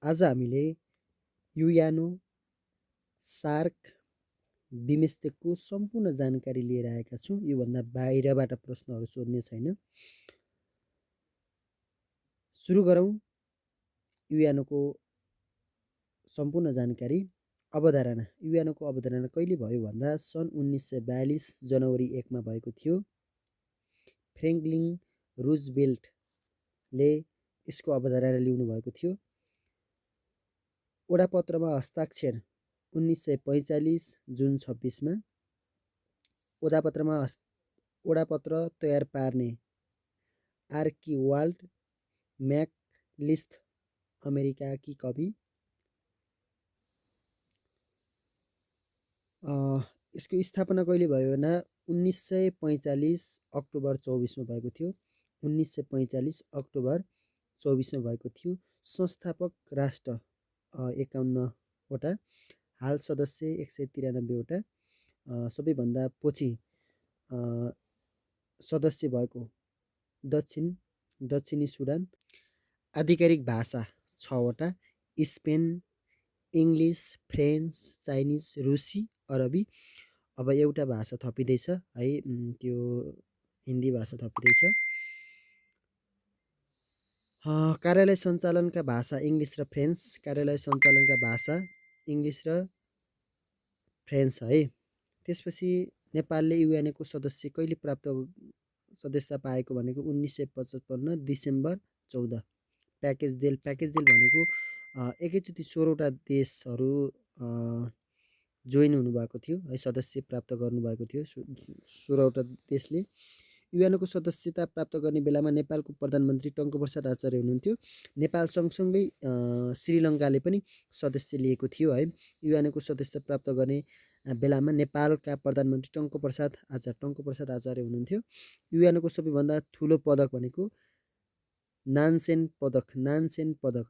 आज हामीले UNO, shark, बिमस्टेकको सम्पूर्ण जानकारी लिएर आएका छौँ। योभन्दा बाहिरबाट प्रश्नहरू सोध्ने छैन। सुरु गरौँ युएनओको सम्पूर्ण जानकारी। अवधारणा। युएनओको अवधारणा कहिले भयो भन्दा सन् 1942 जनवरी 1 मा भएको थियो। फ्रेङ्कलिन रुजवेल्टले यसको अवधारणा ल्याउनु भएको थियो। ओडापत्रमा हस्ताक्षर 1945 जुन 26 मा। ओडापत्र तयार पार्ने आर्किवाल्ड म्याकलिस्ट अमेरिकाकी कवि। यसको स्थापना कहिले भयो भन्दा 1945 अक्टोबर 24 मा भएको थियो। 1945 अक्टोबर 24 मा भएको थियो। संस्थापक राष्ट्र 51 वटा, हाल सदस्य 193 वटा। सबैभन्दा पछि सदस्य भएको दक्षिणी सुडान। आधिकारिक भाषा 6 वटा, स्पेन, इङ्ग्लिस, फ्रेन्च, चाइनिज, रुसी, अरबी। अब एउटा भाषा थपिँदैछ है, त्यो हिन्दी भाषा थपिँदैछ। कार्यालय सञ्चालनका भाषा इङ्ग्लिस र फ्रेन्च। कार्यालय सञ्चालनका भाषा इङ्ग्लिस र फ्रेन्च है। त्यसपछि नेपालले युएनओको सदस्य कहिले सदस्यता पाएको भनेको 1955 डिसेम्बर 14। प्याकेज डिल भनेको एकैचोटि 16वटा देशहरू जोइन हुनुभएको थियो है, सदस्य प्राप्त गर्नुभएको थियो 16वटा देशले। युएनओको सदस्यता प्राप्त गर्ने बेलामा नेपालको प्रधानमन्त्री टङ्कप्रसाद आचार्य हुनुहुन्थ्यो। नेपाल सँगसँगै श्रीलङ्काले पनि सदस्य लिएको थियो है। युएनओको सदस्य प्राप्त गर्ने बेलामा नेपालका प्रधानमन्त्री टङ्कप्रसाद आचार्य हुनुहुन्थ्यो। युएनओको सबैभन्दा ठुलो पदक भनेको नानसेन पदक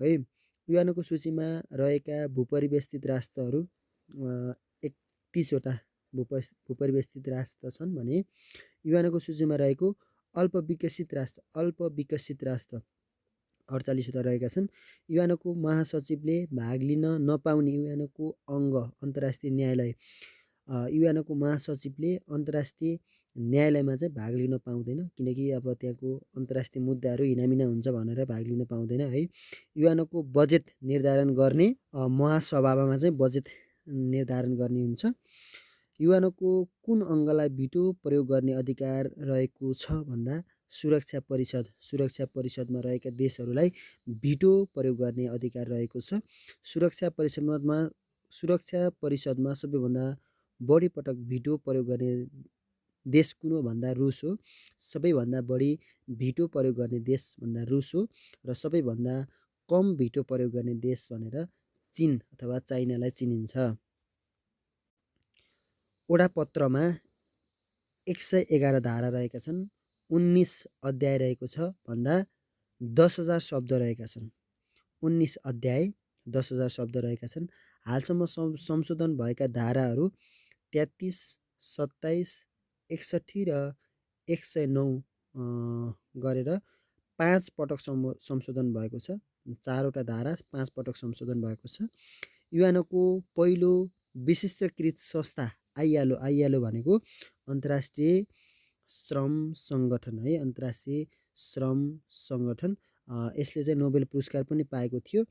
है। युएनओको सूचीमा रहेका भूपरिवेष्टित राष्ट्रहरू 31 वटा भूपरिवेष्टित राष्ट्र छन् भने युएनओको सूचीमा रहेको अल्पविकसित राष्ट्र 48 वटा रहेका छन्। युएनओको महासचिवले भाग लिन नपाउने युएनओको अङ्ग अन्तर्राष्ट्रिय न्यायालय। युएनओको महासचिवले अन्तर्राष्ट्रिय न्यायालयमा चाहिँ भाग लिन पाउँदैन, किनकि अब त्यहाँको अन्तर्राष्ट्रिय मुद्दाहरू हिनामिना हुन्छ भनेर भाग लिन पाउँदैन है। युएनओको बजेट निर्धारण गर्ने महासभामा चाहिँ बजेट निर्धारण गर्ने हुन्छ। युएनओको कुन अङ्गलाई भिटो प्रयोग गर्ने अधिकार रहेको छ भन्दा सुरक्षा परिषदमा रहेका देशहरूलाई भिटो प्रयोग गर्ने अधिकार रहेको छ। सुरक्षा परिषदमा सबैभन्दा बढी पटक भिटो प्रयोग गर्ने देश कुन हो भन्दा रुस हो। सबैभन्दा बढी भिटो प्रयोग गर्ने देश भन्दा रुस हो र सबैभन्दा कम भिटो प्रयोग गर्ने देश भनेर चीन अथवा चाइनालाई चिनिन्छ। ओडापत्रमा 111 धारा रहेका छन्, 19 अध्याय रहेको छ भन्दा 10,000 शब्द रहेका छन्। 19 अध्याय 10,000 शब्द रहेका छन्। हालसम्म संशोधन भएका धाराहरू 33, 27, 61 र 109 गरेर 5 पटक संशोधन भएको छ। 4वटा धारा 5 पटक संशोधन भएको छ। युएनओको पहिलो विशिष्टकृत संस्था आइएलओ भनेको अन्तर्राष्ट्रिय श्रम सङ्गठन है। अन्तर्राष्ट्रिय श्रम सङ्गठन यसले चाहिँ नोबेल पुरस्कार पनि पाएको थियो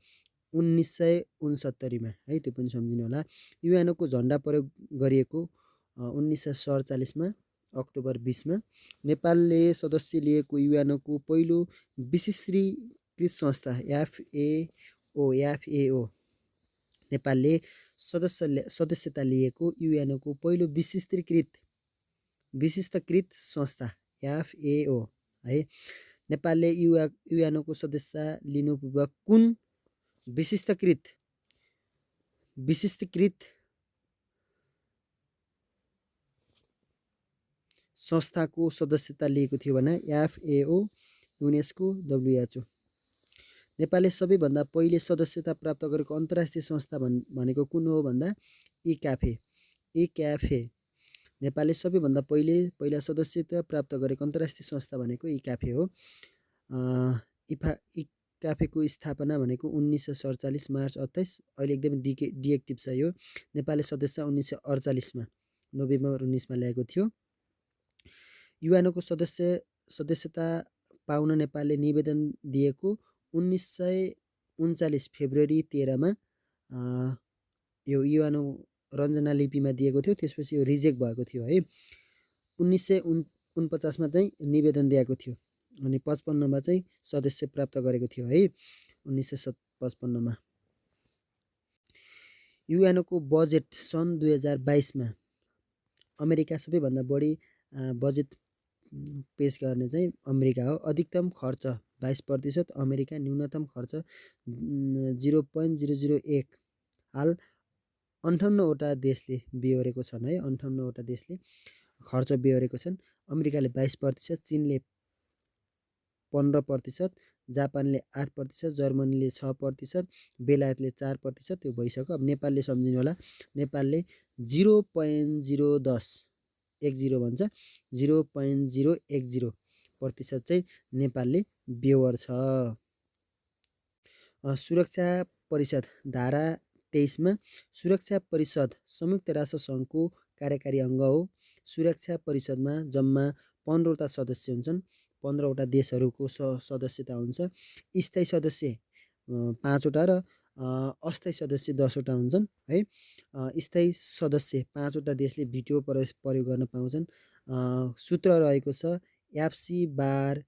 1969 मा है, त्यो पनि सम्झिनु होला। युएनओको झन्डा प्रयोग गरिएको 1947 मा अक्टोबर 20 मा। नेपालले सदस्य लिएको युएनओको पहिलो विशिष्टकृत संस्था एफएओ। नेपालले सदस्यता लिएको युएनओको पहिलो विशिष्टकृत संस्था एफएओ है। नेपालले युएनओको सदस्यता लिनु पूर्व कुन विशिष्टकृत संस्थाको सदस्यता लिएको थियो भने एफएओ, युनेस्को, डब्ल्युएचओ। नेपालले सबैभन्दा पहिले सदस्यता प्राप्त गरेको अन्तर्राष्ट्रिय संस्था भनेको कुन हो भन्दा इक्याफे। नेपालले सबैभन्दा पहिला सदस्यता प्राप्त गरेको अन्तर्राष्ट्रिय संस्था भनेको इक्याफे हो। क्याफेको स्थापना भनेको 1947 मार्च 28, अहिले एकदमै डिएक्टिभ छ यो। नेपालले सदस्य 1948मा नोभेम्बर 19मा ल्याएको थियो। युएनको सदस्यता पाउन नेपालले निवेदन दिएको 1939 फेब्रुअरी 13मा यो युएन रञ्जना लिपिमा दिएको थियो। त्यसपछि यो रिजेक्ट भएको थियो है। 1949मा चाहिँ निवेदन दिएको थियो अनि 55मा चाहिँ सदस्य प्राप्त गरेको थियो है 1955मा। युएनको बजेट सन् 2022मा अमेरिका सबैभन्दा बढी बजेट पेश गर्ने चाहिँ अमेरिका हो। अधिकतम खर्च 22%, अमेरिका न्यूनतम खर्च 0.001। हाल 58वटा देशले बेहोरेको छन् है। 58वटा देशले खर्च बेहोरेको छन्। अमेरिकाले 22%, चीनले 15%, जापानले 8%, जर्मनीले 6%, बेलायतले 4%। त्यो भइसक्यो। अब नेपालले सम्झिनु होला, नेपालले 0.010 भन्छ 0.010% चाहिँ नेपालले बेहोर छ। सुरक्षा परिषद धारा 23मा सुरक्षा परिषद संयुक्त राष्ट्र सङ्घको कार्यकारी अङ्ग हो। सुरक्षा परिषदमा जम्मा 15वटा सदस्य हुन्छन्। 15वटा देशहरूको सदस्यता हुन्छ। स्थायी सदस्य 5वटा र अस्थायी सदस्य 10वटा हुन्छन् है। स्थायी सदस्य 5वटा देशले भिटो प्रयोग गर्न पाउँछन्। सूत्र रहेको छ एफसी बार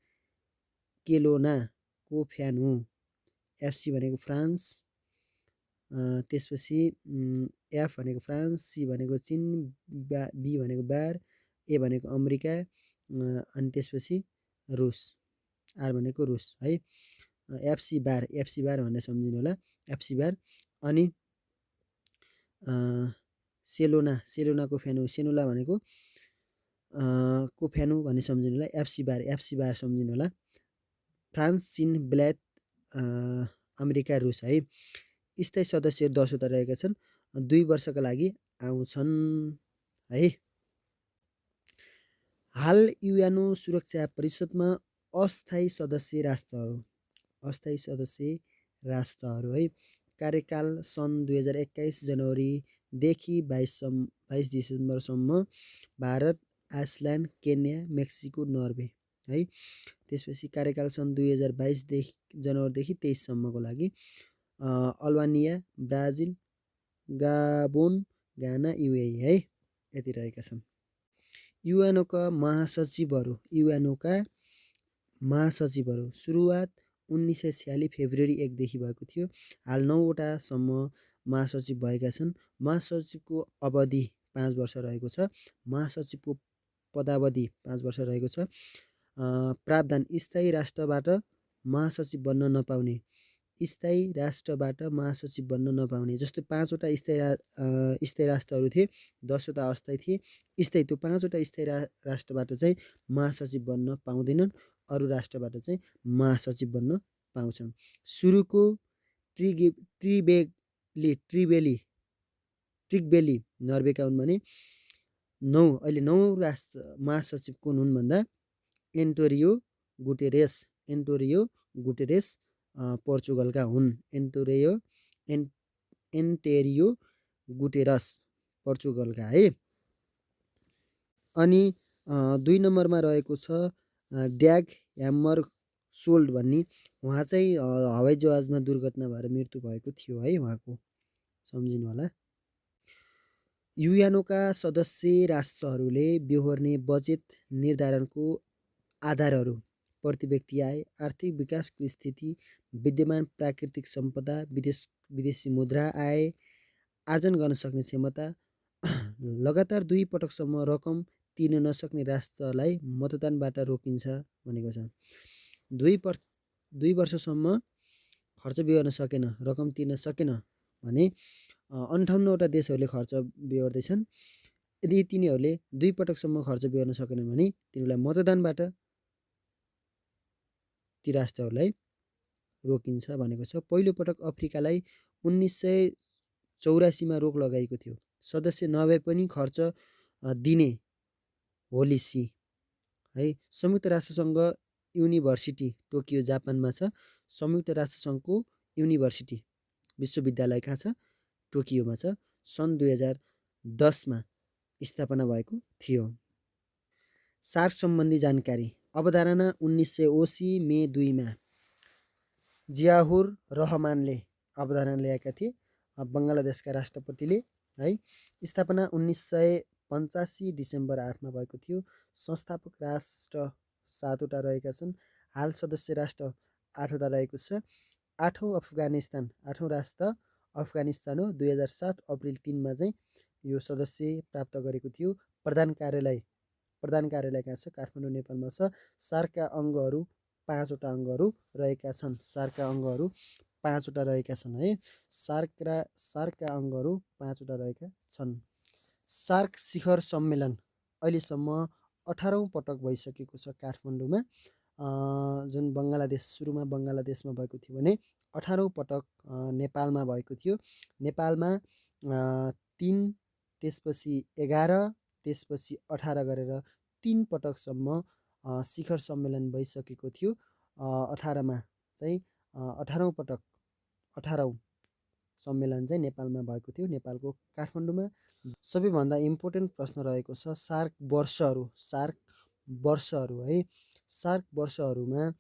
केलोना कोफ्यानु। एफसी भनेको फ्रान्स, त्यसपछि एफ भनेको फ्रान्स, सी भनेको चीन, बी भनेको बार, ए भनेको अमेरिका, अनि त्यसपछि रुस, आर भनेको रुस है। एफसी बार भनेर सम्झिनु होला, एफसी बार। अनि सेलोना कोफ्यानु, सेनुला भनेको कोफ्यानु भन्ने सम्झिनु होला। एफसी बार सम्झिनु होला। फ्रान्स, चीन, बेलायत, अमेरिका, रुस है। स्थायी सदस्यहरू 10वटा रहेका छन्। 2 वर्षका लागि आउँछन् है। हाल युएन सुरक्षा परिषदमा अस्थायी सदस्य राष्ट्रहरू है। कार्यकाल सन् 2021 जनवरीदेखि 22 डिसेम्बरसम्म Bharat, Iceland, Kenya, Mexico, Norway है। त्यसपछि कार्यकाल सन् 2022 जनवरीदेखि 23सम्मको लागि Albania, Brazil, Gabon, Ghana, UAE है। यति रहेका छन्। युएनओका महासचिवहरू सुरुवात 1946 फेब्रुअरी 1 देखि भएको थियो। हाल 9वटासम्म महासचिव भएका छन्। महासचिवको अवधि 5 वर्ष रहेको छ। महासचिवको पदावधि 5 वर्ष रहेको छ। प्रावधान स्थायी राष्ट्रबाट महासचिव बन्न नपाउने, जस्तो 5वटा स्थायी राष्ट्रहरू थिए, 10वटा अस्थायी थिए। स्थायी त्यो 5वटा स्थायी राष्ट्रबाट चाहिँ महासचिव बन्न पाउँदैनन्, अरू राष्ट्रबाट चाहिँ महासचिव बन्न पाउँछन्। सुरुको ट्रिगबेली नर्वेका हुन् भने अहिले 9 राष्ट्र महासचिव कुन हुन् भन्दा एन्टोरियो गुटेरेस पोर्चुगलका हुन्। एन्टेरियो गुटेरस पोर्चुगलका है। अनि 2 नम्बरमा रहेको छ ड्याग ह्यामरसोल्ड भन्ने। उहाँ चाहिँ हवाई जहाजमा दुर्घटना भएर मृत्यु भएको थियो है उहाँको, सम्झिनु होला। युएनओका सदस्य राष्ट्रहरूले बेहोर्ने बजेट निर्धारणको आधारहरू प्रति व्यक्ति आय, आर्थिक विकासको स्थिति, विद्यमान प्राकृतिक सम्पदा, विदेशी मुद्रा आय, आर्जन गर्न सक्ने क्षमता, लगातार 2 पटकसम्म रकम तिर्न नसक्ने राष्ट्रलाई मतदानबाट रोकिन्छ भनेको छ। 2 वर्षसम्म खर्च बेहोर्न सकेन, रकम तिर्न सकेन भने 58वटा देशहरूले खर्च बेहोर्दैछन्। यदि तिनीहरूले 2 पटकसम्म खर्च बेहोर्न सकेन भने तिनीहरूलाई मतदानबाट ती राष्ट्रहरूलाई रोकिन्छ भनेको छ। पहिलो पटक अफ्रिकालाई 1984मा रोक लगाइएको थियो। सदस्य नभए पनि खर्च दिने होलिसी है। संयुक्त राष्ट्रसङ्घ युनिभर्सिटी टोकियो जापानमा छ। संयुक्त राष्ट्रसङ्घको युनिभर्सिटी विश्वविद्यालय कहाँ छ? टोकियोमा छ। सन् 2010मा स्थापना भएको थियो। सार्क सम्बन्धी जानकारी। अवधारणा 1980 मे 2मा जियाउर रहमानले अवधारणा ल्याएका थिए, बङ्गलादेशका राष्ट्रपतिले है। स्थापना 1985 डिसेम्बर 8मा भएको थियो। संस्थापक राष्ट्र 7वटा रहेका छन्। हाल सदस्य राष्ट्र 8वटा रहेको छ। 8औँ राष्ट्र अफगानिस्तान हो। 2007 अप्रिल 3मा चाहिँ यो सदस्य प्राप्त गरेको थियो। प्रधान कार्यालय कहाँ छ? काठमाडौँ, नेपालमा छ। सार्कका अङ्गहरू 5वटा अङ्गहरू रहेका छन्। सार्कका अङ्गहरू 5वटा रहेका छन् है। सार्कका अङ्गहरू 5वटा रहेका छन्। सार्क शिखर सम्मेलन अहिलेसम्म 18औँ पटक भइसकेको छ काठमाडौँमा, जुन सुरुमा बङ्गलादेशमा भएको थियो भने 18औँ पटक नेपालमा भएको थियो। नेपालमा 3, त्यसपछि 11, त्यसपछि 18 गरेर 3 पटकसम्म शिखर सम्मेलन भइसकेको थियो। 18मा चाहिँ 18औँ सम्मेलन चाहिँ नेपालमा भएको थियो, नेपालको काठमाडौँमा। सबैभन्दा इम्पोर्टेन्ट प्रश्न रहेको छ सार्क वर्षहरू है। सार्क वर्षहरूमा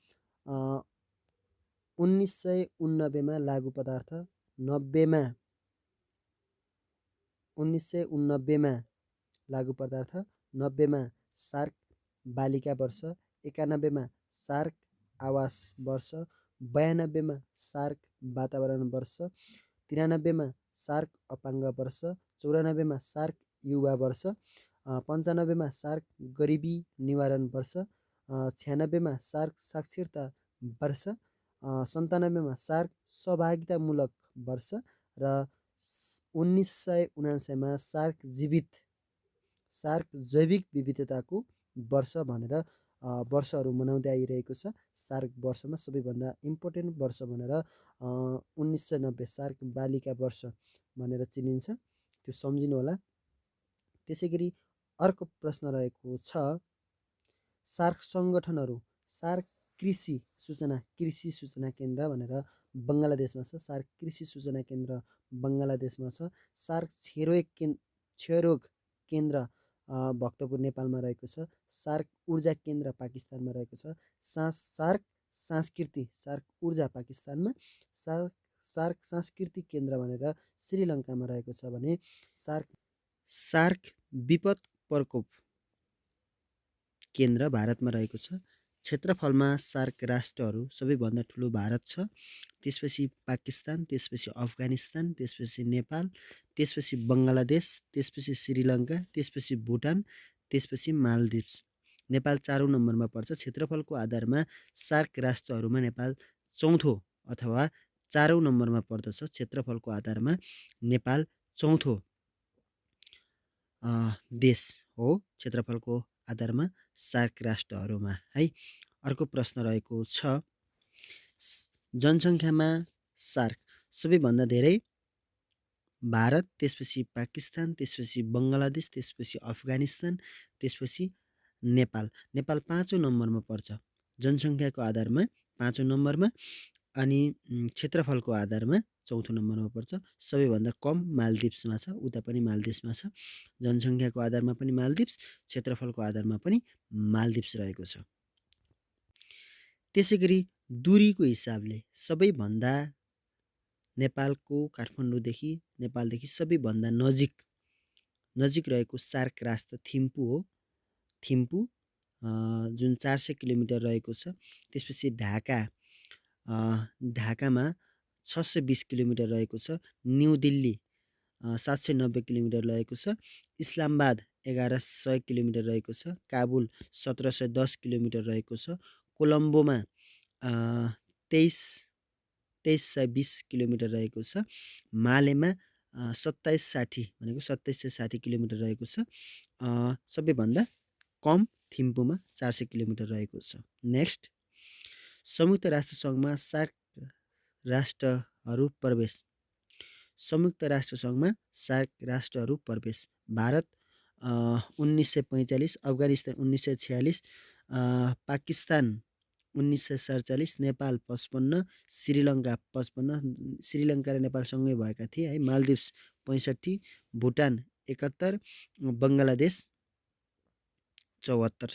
1989मा लागु पदार्थ, 1989मा लागु पदार्थ, 90मा सार्क बालिका वर्ष, 91मा सार्क आवास वर्ष, 92मा सार्क वातावरण वर्ष, 93मा सार्क अपाङ्ग वर्ष, 94मा सार्क युवा वर्ष, 95मा सार्क गरिबी निवारण वर्ष, 96मा सार्क साक्षरता वर्ष, 97मा सार्क सहभागितामूलक वर्ष र 1979मा सार्क जैविक विविधताको वर्ष भनेर वर्षहरू मनाउँदै आइरहेको छ। सार्क वर्षमा सबैभन्दा इम्पोर्टेन्ट वर्ष भनेर 1990 सार्क बालिका वर्ष भनेर चिनिन्छ, त्यो सम्झिनु होला। त्यसै गरी अर्को प्रश्न रहेको छ सार्क सङ्गठनहरू। सार्क कृषि सूचना केन्द्र भनेर बङ्गलादेशमा छ। सार्क कृषि सूचना केन्द्र बङ्गलादेशमा छ। सार्क क्षयरोग केन्द्र भक्तपुर नेपालमा रहेको छ। सार्क ऊर्जा केन्द्र पाकिस्तानमा रहेको छ। सार्क ऊर्जा पाकिस्तानमा। सार्क सांस्कृतिक केन्द्र भनेर श्रीलङ्कामा रहेको छ भने सार्क विपद प्रकोप केन्द्र भारतमा रहेको छ। क्षेत्रफलमा सार्क राष्ट्रहरू सबैभन्दा ठुलो भारत छ, त्यसपछि पाकिस्तान, त्यसपछि अफगानिस्तान, त्यसपछि नेपाल, त्यसपछि बङ्गलादेश, त्यसपछि श्रीलङ्का, त्यसपछि भुटान, त्यसपछि मालदिप्स। नेपाल 4औँ नम्बरमा पर्छ। क्षेत्रफलको आधारमा सार्क राष्ट्रहरूमा नेपाल 4औँ अथवा 4औँ नम्बरमा पर्दछ। क्षेत्रफलको आधारमा नेपाल 4औँ देश हो क्षेत्रफलको आधारमा सार्क राष्ट्रहरूमा है। अर्को प्रश्न रहेको छ जनसङ्ख्यामा सार्क सबैभन्दा धेरै भारत, त्यसपछि पाकिस्तान, त्यसपछि बङ्गलादेश, त्यसपछि अफगानिस्तान, त्यसपछि नेपाल 5औँ नम्बरमा पर्छ। जनसङ्ख्याको आधारमा 5औँ नम्बरमा अनि क्षेत्रफलको आधारमा 4औँ नम्बरमा पर्छ। सबैभन्दा कम मालदिप्समा छ, उता पनि मालदिप्समा छ। जनसङ्ख्याको आधारमा पनि मालदिप्स, क्षेत्रफलको आधारमा पनि मालदिप्स रहेको छ। त्यसै गरी दूरीको हिसाबले सबैभन्दा नेपालको नेपालदेखि सबैभन्दा नजिक रहेको सार्क राष्ट्र थिम्पू हो। थिम्पू जुन 400 किलोमिटर रहेको छ। त्यसपछि ढाकामा 620 किलोमिटर रहेको छ। न्यू दिल्ली 790 किलोमिटर रहेको छ। इस्लामाबाद 1100 किलोमिटर रहेको छ। काबुल 1710 किलोमिटर रहेको छ। कोलम्बोमा 2320 किलोमिटर रहेको छ। मालेमा 2760 किलोमिटर रहेको छ। सबैभन्दा कम थिम्पूमा 400 किलोमिटर रहेको छ। नेक्स्ट, संयुक्त राष्ट्रसङ्घमा सार्क राष्ट्रहरू प्रवेश। संयुक्त राष्ट्रसङ्घमा सार्क राष्ट्रहरू प्रवेश। भारत 1945, अफगानिस्तान 1946, पाकिस्तान 1947, नेपाल 55, श्रीलङ्का 55, श्रीलङ्का र नेपाल सँगै भएका थिए है। मालदिप्स 65, भुटान 71, बङ्गलादेश 74।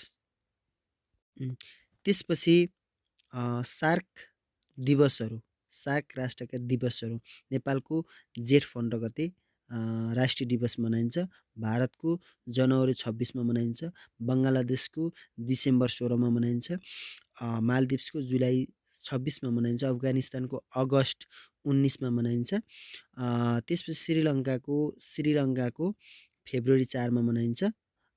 त्यसपछि सार्क दिवसहरू, सार्क राष्ट्रका दिवसहरू। नेपालको जेठ 15 गते राष्ट्रिय दिवस मनाइन्छ। भारतको जनवरी 26मा मनाइन्छ। बङ्गलादेशको डिसेम्बर 16मा मनाइन्छ। मालदिप्सको जुलाई 26मा मनाइन्छ। अफगानिस्तानको अगस्त 19मा मनाइन्छ। त्यसपछि श्रीलङ्काको फेब्रुअरी 4मा मनाइन्छ।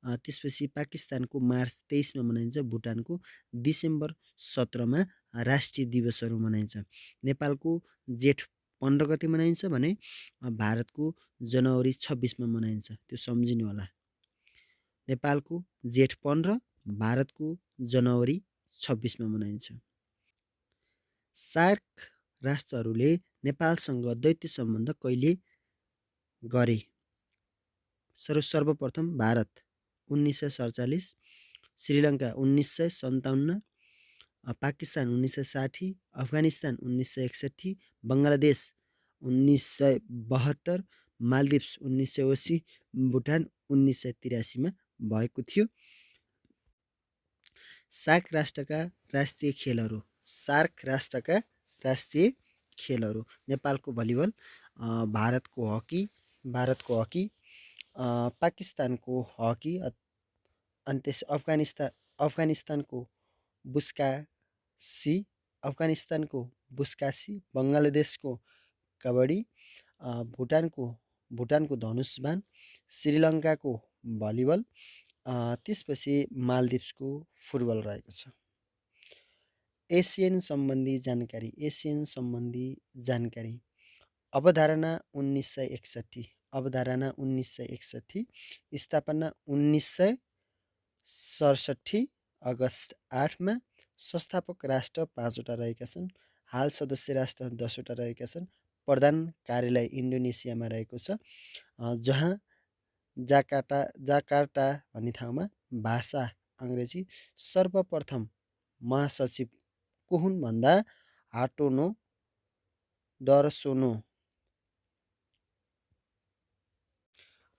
त्यसपछि पाकिस्तानको मार्च 23मा मनाइन्छ। भुटानको डिसेम्बर 17मा राष्ट्रिय दिवसहरू मनाइन्छ। नेपालको जेठ 15 गते मनाइन्छ भने भारतको जनवरी 26मा मनाइन्छ। त्यो सम्झिनु होला। नेपालको जेठ 15, भारतको जनवरी 26मा मनाइन्छ। सार्क राष्ट्रहरूले नेपालसँग द्वैत सम्बन्ध कहिले गरे? सर्वप्रथम भारत 1947, श्रीलङ्का 1957, पाकिस्तान 1960, अफगानिस्तान 1961, बङ्गलादेश 1972, मालदिप्स 1980, भुटान 1983मा भएको थियो। सार्क राष्ट्रका राष्ट्रिय खेलहरू। सार्क राष्ट्रका राष्ट्रिय खेलहरू: नेपालको भलिबल, भारतको हकी, पाकिस्तानको हकी, अनि त्यस अफगानिस्तानको बुस्कासी, बङ्गलादेशको कबड्डी, भुटानको धनुषबाण, श्रीलङ्काको भलिबल, त्यसपछि मालदिप्सको फुटबल रहेको छ। एसियन सम्बन्धी जानकारी। अवधारणा 1961, स्थापना 1967 अगस्त 8मा। संस्थापक राष्ट्र 5वटा रहेका छन्। हाल सदस्य राष्ट्र 10वटा रहेका छन्। प्रधान कार्यालय इन्डोनेसियामा रहेको छ, जहाँ जाकार्ता भन्ने ठाउँमा भाषा अङ्ग्रेजी। सर्वप्रथम महासचिव को हुन् भन्दा हाटोनो दर्सोनो।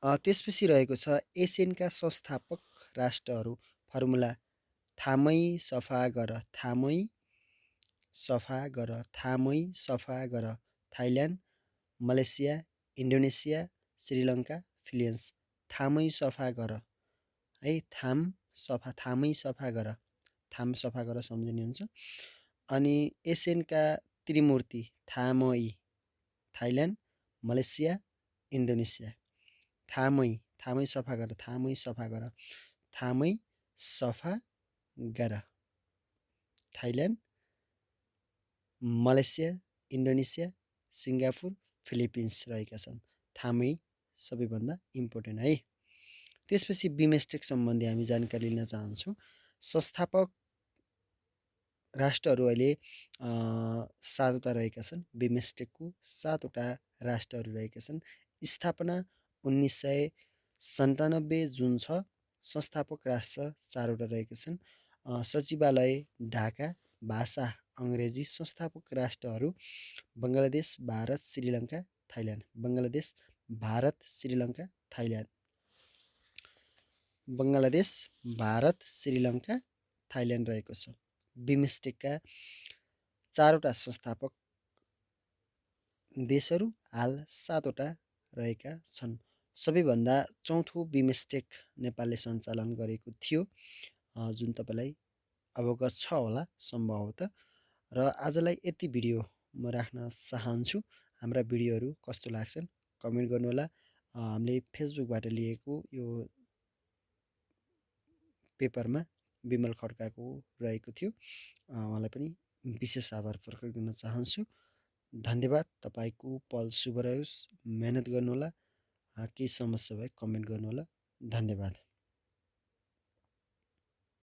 त्यसपछि रहेको छ एसियनका संस्थापक राष्ट्रहरू। फर्मुला: थामै सफा गर। Thailand, Malaysia, Indonesia, Sri Lanka, Philippines. थामै सफा गर है। थामै सफा गर सम्झिने हुन्छ। अनि एसियनका त्रिमूर्ति थामै, थाइल्यान्ड, मलेसिया, इन्डोनेसिया। थामै सफा गर। Thailand, Malaysia, Indonesia, Singapore, Philippines रहेका छन्। थामै सबैभन्दा इम्पोर्टेन्ट है। त्यसपछि बिमस्टेक सम्बन्धी हामी जानकारी लिन चाहन्छौँ। संस्थापक राष्ट्रहरू अहिले 7वटा रहेका छन्। बिमस्टेकको 7वटा राष्ट्रहरू रहेका छन्। स्थापना 1997 जुन छ। संस्थापक राष्ट्र 4वटा रहेका छन्। सचिवालय ढाका, भाषा अङ्ग्रेजी। संस्थापक राष्ट्रहरू बङ्गलादेश, भारत, श्रीलङ्का, थाइल्यान्ड। बङ्गलादेश, भारत, श्रीलङ्का, थाइल्यान्ड रहेको छ। बिमस्टेकका 4वटा संस्थापक देशहरू हाल 7वटा रहेका छन्। सबैभन्दा चौथो बिमस्टेक नेपालले सञ्चालन गरेको थियो, जुन तपाईँलाई अवगत छ होला सम्भवतः। र आजलाई यति भिडियो म राख्न चाहन्छु। हाम्रा भिडियोहरू कस्तो लाग्छन् कमेन्ट गर्नुहोला। हामीले फेसबुकबाट लिएको यो पेपरमा विमल खड्काको रहेको थियो। उहाँलाई पनि विशेष आभार प्रकट गर्न चाहन्छु। धन्यवाद। तपाईँको पल शुभ रहोस्। मेहनत गर्नुहोला। केही समस्या भए कमेन्ट गर्नुहोला। धन्यवाद।